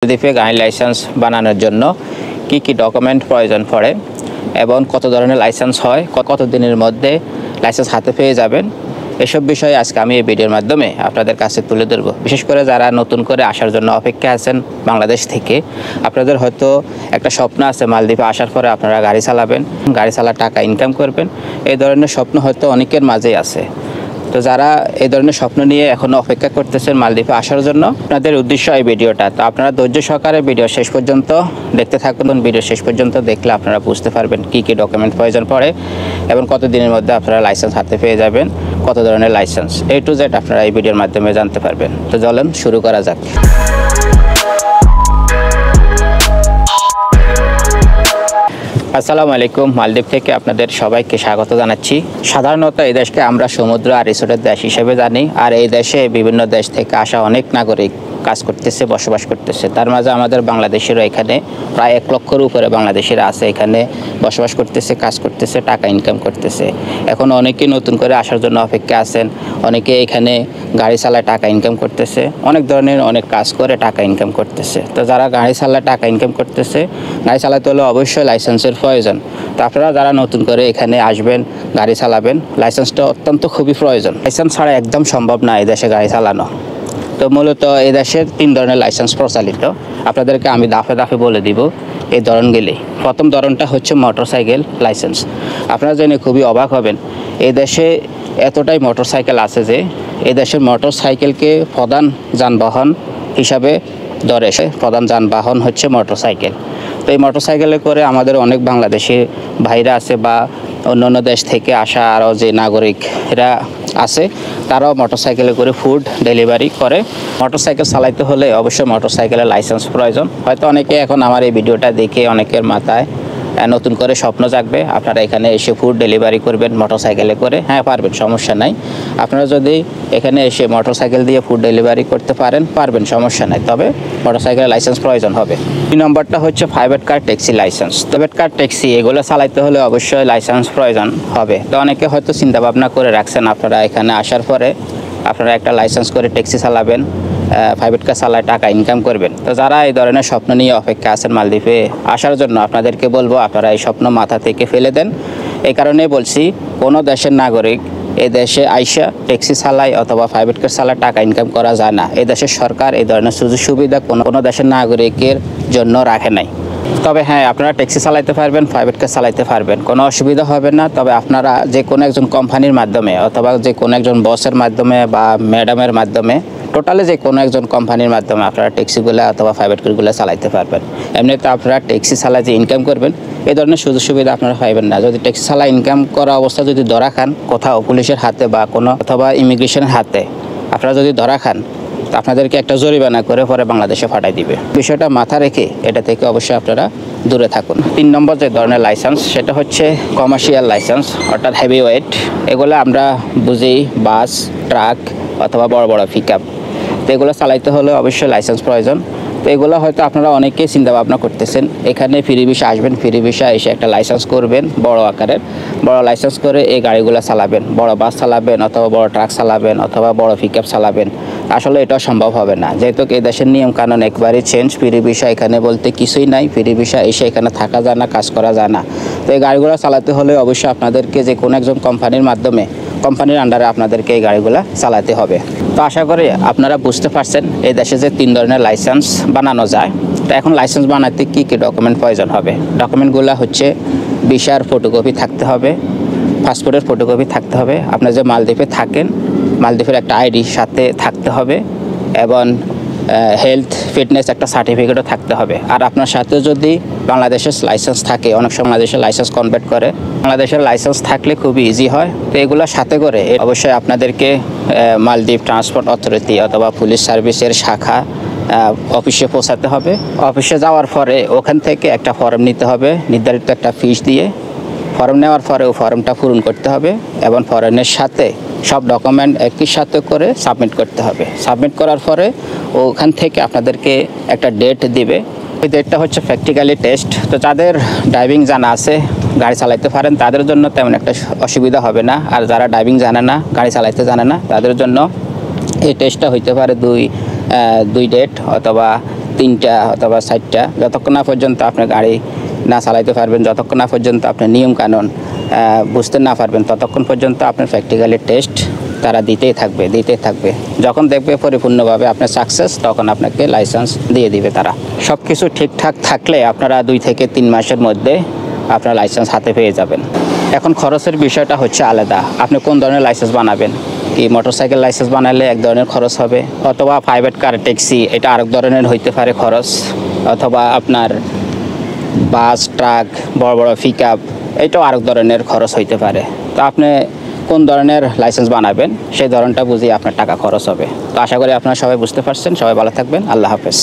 মালদ্বীপে গাড়ি লাইসেন্স বানানোর জন্য কি কি ডকুমেন্ট প্রয়োজন পড়ে এবং কত ধরনের লাইসেন্স হয়, কত দিনের মধ্যে লাইসেন্স হাতে পেয়ে যাবেন, এসব বিষয়ে আজকে আমি এই ভিডিওর মাধ্যমে আপনাদের কাছে তুলে ধরব। বিশেষ করে যারা নতুন করে আসার জন্য অপেক্ষা আছেন বাংলাদেশ থেকে, আপনাদের হয়তো একটা স্বপ্ন আছে মালদ্বীপে আসার পরে আপনারা গাড়ি চালাবেন, গাড়ি চালা টাকা ইনকাম করবেন। এই ধরনের স্বপ্ন হয়তো অনেকের মাঝেই আছে। তো যারা এই ধরনের স্বপ্ন নিয়ে এখনও অপেক্ষা করতেছেন মালদ্বীপে আসার জন্য, আপনাদের উদ্দেশ্য এই ভিডিওটা। তো আপনারা ধৈর্য সহকারে ভিডিও শেষ পর্যন্ত দেখতে থাকুন। ভিডিও শেষ পর্যন্ত দেখলে আপনারা বুঝতে পারবেন কী কী ডকুমেন্ট প্রয়োজন পড়ে এবং কত দিনের মধ্যে আপনারা লাইসেন্স হাতে পেয়ে যাবেন, কত ধরনের লাইসেন্স A to Z আপনারা এই ভিডিওর মাধ্যমে জানতে পারবেন। তো চলুন শুরু করা যাক। আসসালামু আলাইকুম, মালদ্বীপ থেকে আপনাদের সবাইকে স্বাগত জানাচ্ছি। সাধারণত এই দেশকে আমরা সমুদ্র আর রিসোর্টের দেশ হিসেবে জানি, আর এই দেশে বিভিন্ন দেশ থেকে আসা অনেক নাগরিক কাজ করতেছে, বসবাস করতেছে। তার মাঝে আমাদের বাংলাদেশেরও এখানে প্রায় 1 লক্ষের উপরে বাংলাদেশিরা আছে, এখানে বসবাস করতেছে, কাজ করতেছে, টাকা ইনকাম করতেছে। এখন অনেকেই নতুন করে আসার জন্য অপেক্ষা আছেন, অনেকে এখানে গাড়ি চালায় টাকা ইনকাম করতেছে, অনেক ধরনের অনেক কাজ করে টাকা ইনকাম করতেছে। তো যারা গাড়ি চালায় টাকা ইনকাম করতেছে, গাড়ি চালাতে হলে অবশ্যই লাইসেন্সের প্রয়োজন। তো আপনারা যারা নতুন করে এখানে আসবেন, গাড়ি চালাবেন, লাইসেন্সটা অত্যন্ত খুবই প্রয়োজন। লাইসেন্স ছাড়া একদম সম্ভব না এই দেশে গাড়ি চালানো। তো মূলত এই দেশের 3 ধরনের লাইসেন্স প্রচলিত, আপনাদেরকে আমি দাফে দাফে বলে দিব এই ধরনগুলি। প্রথম ধরনটা হচ্ছে মোটরসাইকেল লাইসেন্স। আপনারা জেনে খুবই অবাক হবেন, এই দেশে এতটাই মোটরসাইকেল আছে যে এই দেশের মোটরসাইকেলকে প্রধান যানবাহন হিসাবে ধরে। প্রধান যানবাহন হচ্ছে মোটরসাইকেল। তো এই মোটরসাইকেলে করে আমাদের অনেক বাংলাদেশি ভাইরা আছে বা অন্যান্য দেশ থেকে আসা আরও যে নাগরিকরা আছে, তারাও মোটরসাইকেলে করে ফুড ডেলিভারি করে। মোটরসাইকেল চালাইতে হলে অবশ্যই মোটরসাইকেলের লাইসেন্স প্রয়োজন। হয়তো অনেকে এখন আমার এই ভিডিওটা দেখে অনেকের মাথায় নতুন করে স্বপ্ন জাগবে, আপনারা এখানে এসে ফুড ডেলিভারি করবেন মোটরসাইকেলে করে। হ্যাঁ, পারবেন, সমস্যা নাই। আপনারা যদি এখানে এসে মোটরসাইকেল দিয়ে ফুড ডেলিভারি করতে পারবেন, সমস্যা নাই। তবে মোটরসাইকেলের লাইসেন্স প্রয়োজন হবে। 2 নম্বরটা হচ্ছে private car taxi licence. Private car taxi এগুলো চালাইতে হলে অবশ্যই লাইসেন্স প্রয়োজন হবে। তো অনেকে হয়তো চিন্তা ভাবনা করে রাখছেন আপনারা এখানে আসার পরে আপনারা একটা লাইসেন্স করে ট্যাক্সি চালাবেন, প্রাইভেট কার চালায় টাকা ইনকাম করবেন। তো যারা এই ধরনের স্বপ্ন নিয়ে অপেক্ষা আছেন মালদ্বীপে আসার জন্য, আপনাদেরকে বলবো আপনারা এই স্বপ্ন মাথা থেকে ফেলে দেন। এই কারণে বলছি, কোনো দেশের নাগরিক এই দেশে আইসা ট্যাক্সি চালায় অথবা প্রাইভেট কার চালায় টাকা ইনকাম করা যায় না। এই দেশের সরকার এই ধরনের সুযোগ সুবিধা কোনো দেশের নাগরিকের জন্য রাখে নাই। তবে হ্যাঁ, আপনারা ট্যাক্সি চালাইতে পারবেন, প্রাইভেট কার চালাইতে পারবেন, কোনো অসুবিধা হবে না। তবে আপনারা যে কোনো একজন কোম্পানির মাধ্যমে অথবা যে কোনো একজন বসের মাধ্যমে বা ম্যাডামের মাধ্যমে, টোটালি যে কোনো একজন কোম্পানির মাধ্যমে আপনারা ট্যাক্সিগুলো অথবা প্রাইভেট কারগুলো চালাইতে পারবেন। এমনিতে আপনারা ট্যাক্সি চালায় যে ইনকাম করবেন, এই ধরনের সুযোগ সুবিধা আপনারা পাইবেন না। যদি ট্যাক্সি চালা ইনকাম করা অবস্থা যদি ধরা খান কোথাও পুলিশের হাতে বা কোনো অথবা ইমিগ্রেশনের হাতে, আপনারা যদি ধরা খান, আপনাদেরকে একটা জরিমানা করে পরে বাংলাদেশে পাঠাই দিবে। বিষয়টা মাথা রেখে এটা থেকে অবশ্যই আপনারা দূরে থাকুন। 3 নম্বর যে ধরনের লাইসেন্স সেটা হচ্ছে কমার্শিয়াল লাইসেন্স, অর্থাৎ হেভি ওয়েট। এগুলো আমরা বুঝি বাস, ট্রাক অথবা বড় বড় পিকআপ। তো এগুলো চালাইতে হলে অবশ্যই লাইসেন্স প্রয়োজন। তো এগুলো হয়তো আপনারা অনেকেই চিন্তা ভাবনা করতেছেন, এখানে ফ্রি ভিসা আসবেন, ফ্রি ভিসা এসে একটা লাইসেন্স করবেন বড় আকারের, বড় লাইসেন্স করে এই গাড়িগুলো চালাবেন, বড় বাস চালাবেন অথবা বড় ট্রাক চালাবেন অথবা বড় পিকআপ চালাবেন। আসলে এটাও সম্ভব হবে না, যেহেতু এই দেশের নিয়ম কানুন একবারই চেঞ্জ। ফ্রি ভিসা এখানে বলতে কিছুই নাই, ফ্রি ভিসা এসে এখানে থাকা যায় না, কাজ করা যায় না। তো এই গাড়িগুলো চালাতে হলে অবশ্যই আপনাদেরকে যে কোনো একজন কোম্পানির মাধ্যমে, কোম্পানির আন্ডারে আপনাদেরকে এই গাড়িগুলো চালাতে হবে। তো আশা করি আপনারা বুঝতে পারছেন এই দেশে যে 3 ধরনের লাইসেন্স বানানো যায়। তো এখন লাইসেন্স বানাতে কী কী ডকুমেন্ট প্রয়োজন হবে? ডকুমেন্টগুলো হচ্ছে ভিসার ফটোকপি থাকতে হবে, পাসপোর্টের ফটোকপি থাকতে হবে, আপনার যে মালদ্বীপে থাকেন মালদ্বীপের একটা আইডি সাথে থাকতে হবে এবং হেলথ ফিটনেস একটা সার্টিফিকেটও থাকতে হবে। আর আপনার সাথে যদি বাংলাদেশের লাইসেন্স থাকে, অনেক সময় বাংলাদেশের লাইসেন্স কনভার্ট করে, বাংলাদেশের লাইসেন্স থাকলে খুবই ইজি হয়। তো এগুলোর সাথে করে অবশ্যই আপনাদেরকে মালদ্বীপ ট্রান্সপোর্ট অথরিটি অথবা পুলিশ সার্ভিসের শাখা অফিসে পৌঁছাতে হবে। অফিসে যাওয়ার পরে ওখান থেকে একটা ফর্ম নিতে হবে নির্ধারিত একটা ফিস দিয়ে। ফর্ম নেওয়ার পরে ও ফর্মটা পূরণ করতে হবে এবং ফর্মের সাথে সব ডকুমেন্ট একই সাথে করে সাবমিট করতে হবে। সাবমিট করার পরে ওখান থেকে আপনাদেরকে একটা ডেট দিবে। ওই ডেটটা হচ্ছে প্র্যাকটিক্যালি টেস্ট। তো যাদের ড্রাইভিং জানা আছে, গাড়ি চালাইতে পারেন, তাদের জন্য তেমন একটা অসুবিধা হবে না। আর যারা ড্রাইভিং জানে না, গাড়ি চালাইতে জানে না, তাদের জন্য এই টেস্টটা হইতে পারে 2 ডেট অথবা 3টা অথবা 4টা, যতক্ষণ না পর্যন্ত আপনি গাড়ি না চালাইতে পারবেন, যতক্ষণ না পর্যন্ত আপনি নিয়ম কানুন বুঝতে না পারবেন, ততক্ষণ পর্যন্ত আপনার প্র্যাকটিক্যালি টেস্ট তারা দিতেই থাকবে। যখন দেখবে পরিপূর্ণভাবে আপনার সাকসেস, তখন আপনাকে লাইসেন্স দিয়ে দিবে তারা। সব কিছু ঠিকঠাক থাকলে আপনারা 2 থেকে 3 মাসের মধ্যে আপনার লাইসেন্স হাতে পেয়ে যাবেন। এখন খরচের বিষয়টা হচ্ছে আলাদা। আপনি কোন ধরনের লাইসেন্স বানাবেন? কি মোটরসাইকেল লাইসেন্স বানালে এক ধরনের খরচ হবে, অথবা প্রাইভেট কার, ট্যাক্সি, এটা আরেক ধরনের হইতে পারে খরচ, অথবা আপনার বাস, ট্রাক, বড় বড় পিকআপ, এটাও আরেক ধরনের খরচ হইতে পারে। তো আপনি কোন ধরনের লাইসেন্স বানাবেন সেই ধরনটা বুঝিয়ে আপনার টাকা খরচ হবে। তো আশা করি আপনারা সবাই বুঝতে পারছেন। সবাই ভালো থাকবেন। আল্লাহ হাফেজ।